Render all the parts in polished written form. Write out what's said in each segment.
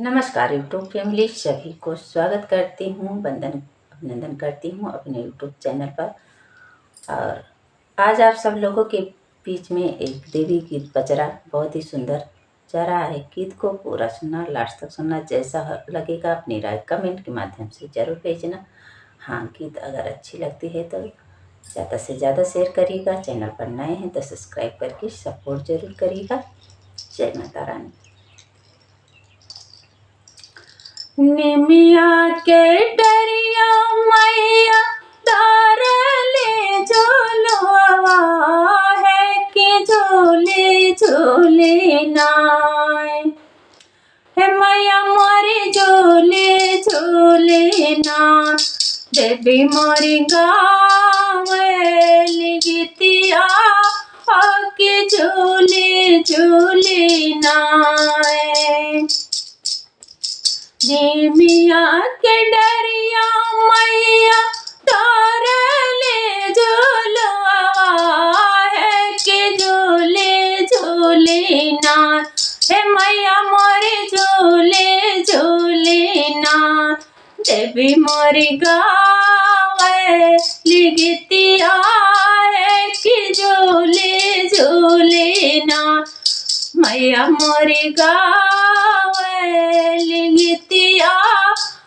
नमस्कार YouTube family, सभी को स्वागत करती हूँ, वंदन अभिनंदन करती हूँ अपने यूट्यूब चैनल पर। और आज आप सब लोगों के बीच में एक देवी गीत बज रहा, बहुत ही सुंदर जा रहा है। गीत को पूरा सुनना, लास्ट तक सुनना, जैसा लगेगा अपनी राय कमेंट के माध्यम से जरूर भेजना। हाँ, गीत अगर अच्छी लगती है तो ज़्यादा से ज़्यादा शेयर करिएगा। चैनल पर नए हैं तो सब्सक्राइब करके सपोर्ट जरूर करिएगा। जय माता रानी। निमिया के डरिया मैया तारले झोलवा है कि झोले झोले नाय है मैया मोरी झोले झोले ना देवी मोरी गावली गीतिया के झोले झोले नाय। निमिया के डरिया मैया तारले झोलवा है कि झोले झोले ना हे मैया मोरे झोले झोले ना देवी मोरी गावली गीतिया है कि झोले झोले ना मैया मोरी गावली गीतिया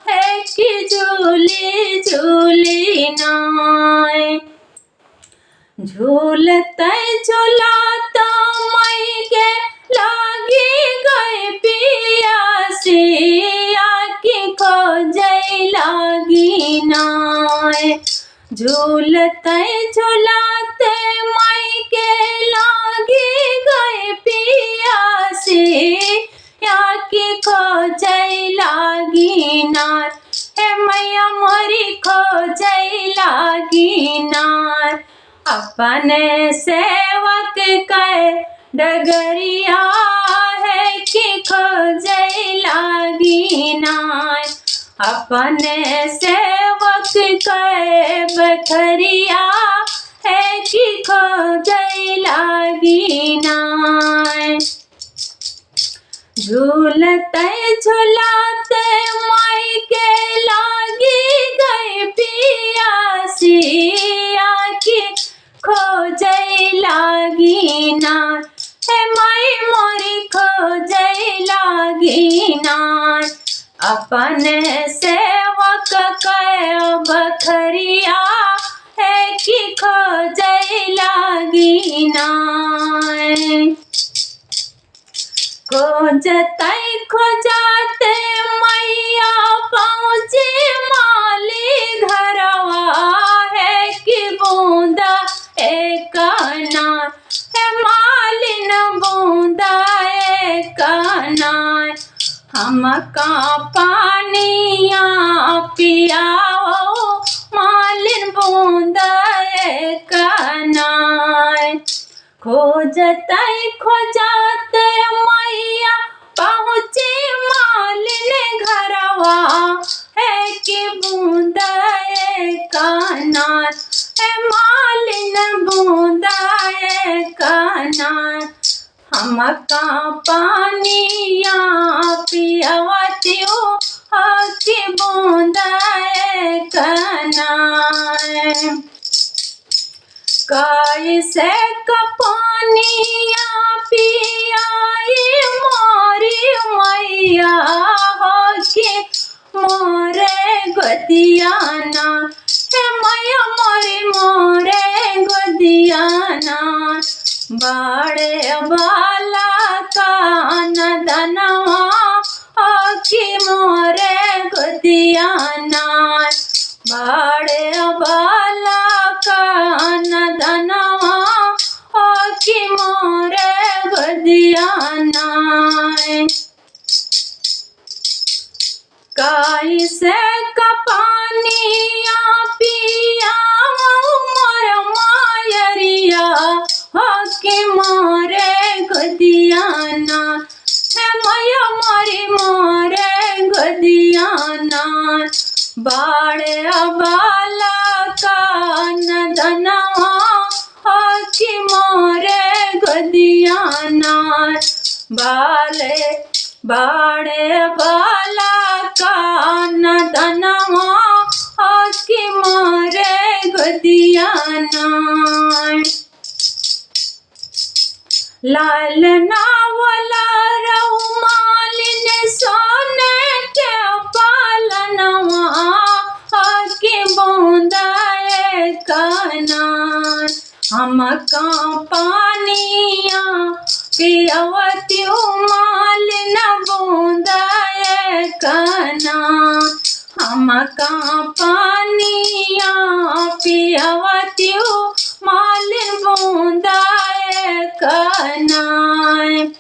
है कि झूले झूले नाय। झूलते झूलाता मई के लागी गए पियासी आँखी खोजै लागी नाय। झूलते झूलाते मई के लागी गए पियासी आँखी खोजै लागी नार हे मैया मोरी खोजै लागी नार। अपने सेवक के डगरिया है कि खोजै लागी नार। अपने सेवक के बखरिया है कि खोजै लागी नार। झूलते झूलाते माई के लागी गए पियासी आँखी खोजै लागी नार हे माई मोरी खोजै लागी नार। अपने सेवक के बखरिया है कि खोजै लागी नार। खोजते खोजाते मैया पहुँची माली घरवा है कि बूंदा एक नार है मालिन बूंदा एक नार। हमका पानिया पियाओ मालिन बूंदा एक नार। खोजते खोजाते मैया पहुँची मालिन घरवा है कि बूंदा एक नार है मालिन बूंदा एक नार। हमका पानिया पियावती हो कि बूंदा एक नार। कैसे कपानिया पियाई मोरी मैया हो कि मोरे गोदियाना हे मैया मोरी मोरे गोदियाना। बड़े बाला कान दनवा हो कि मोरे गोदियाना। बड़े बाला कान दनवा हो कि मोरे गोदियाना। कैसे कपानिया पिया मोर मायरिया हो कि मोरे गोदियाना हे मैया मोरी मोरे गोदियाना। बड़े बाला कान दनवा हो कि मोरे गोदियाना। बाले बाड़े बा लालना वाला रहू मालिन सोने के पालनवा के बूंदाए कनान। हम का पानिया पियवती मालिन बूंदाए कनान। हम का पानिया पियवती मालिन बूंदाए कनान।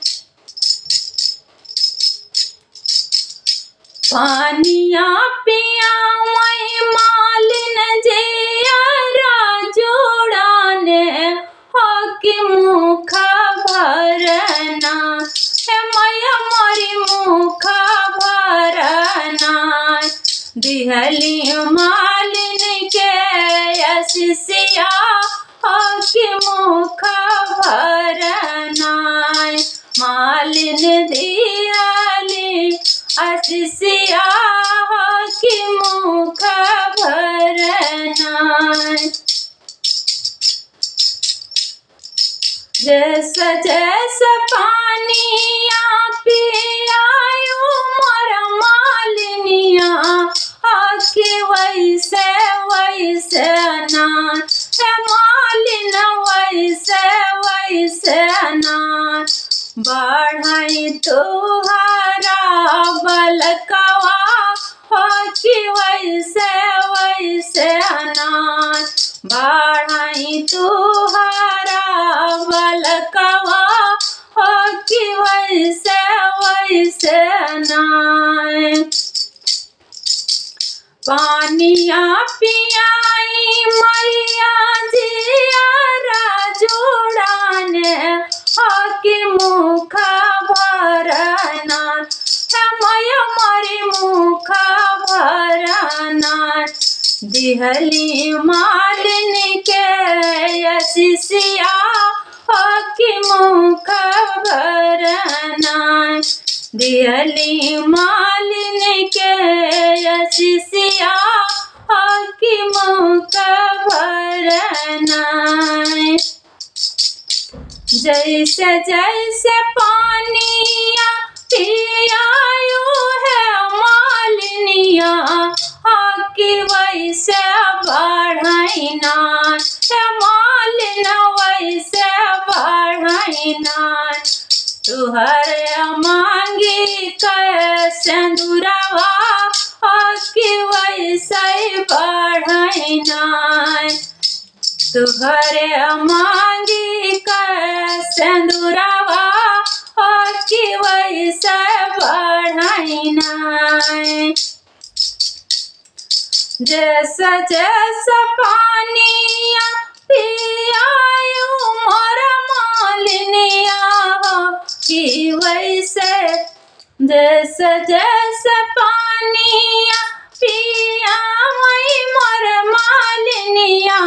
पानिया पिया मालिन जियरा जोड़ाने हकी मुख भरना मैया मोरी मुख भरना। दिहली मालिन के आशीषिया हकी मुख भरना। मालिन दिहली आशीषिया हकी मुख भरना। जैसा जैसा पानिया पियायो मोर मालिनिया आके वैसे वैसे नान। मालिन वैसे वैसे नान। बढ़ाई तुहरा बलकवा आके वैसे वैसे नान। बढ़ाई तुहरा बलकवा आके वैसे वैसे नान। पानिया पियाई मैया जियरा जोड़ाने आके मुख भरना मैया मोरी मुख भरना। दिहली मालिन के आशीषिया आके मुख भरना। दिहली मालिन के आशीषिया आके मुख भरना। जैसे जैसे पानिया पियायो है मालिनिया आके वैसे बढ़ाइना। मालिन वैसे बढ़ाइना। तुहरे मांगी के सिंदूरवा आके वैसे बढ़ाइना। तुहरे मांगी के सिंदूरवा आके वैसे बढ़ाइना। जैसा जैसा पानिया पियायो मोर मालिनिया की वैसे। जैसा जैसा पानिया पिया मोर मालिनिया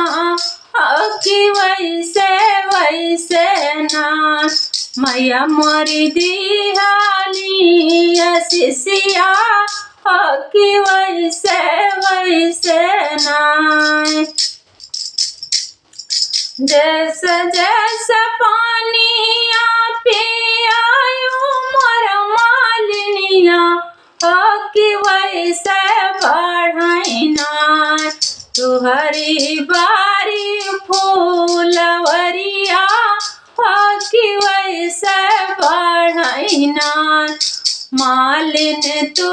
की वैसे वैसे नान। मैया मोरी दिहाली आशीषिया की वैसे वैसे नान। जैसा जैसा पानिया पियायो मोर मालिनिया की वैसे बढ़ाइना। तुहरी बारी फूलवरिया की वैसे बढ़ाइना। मालिन तू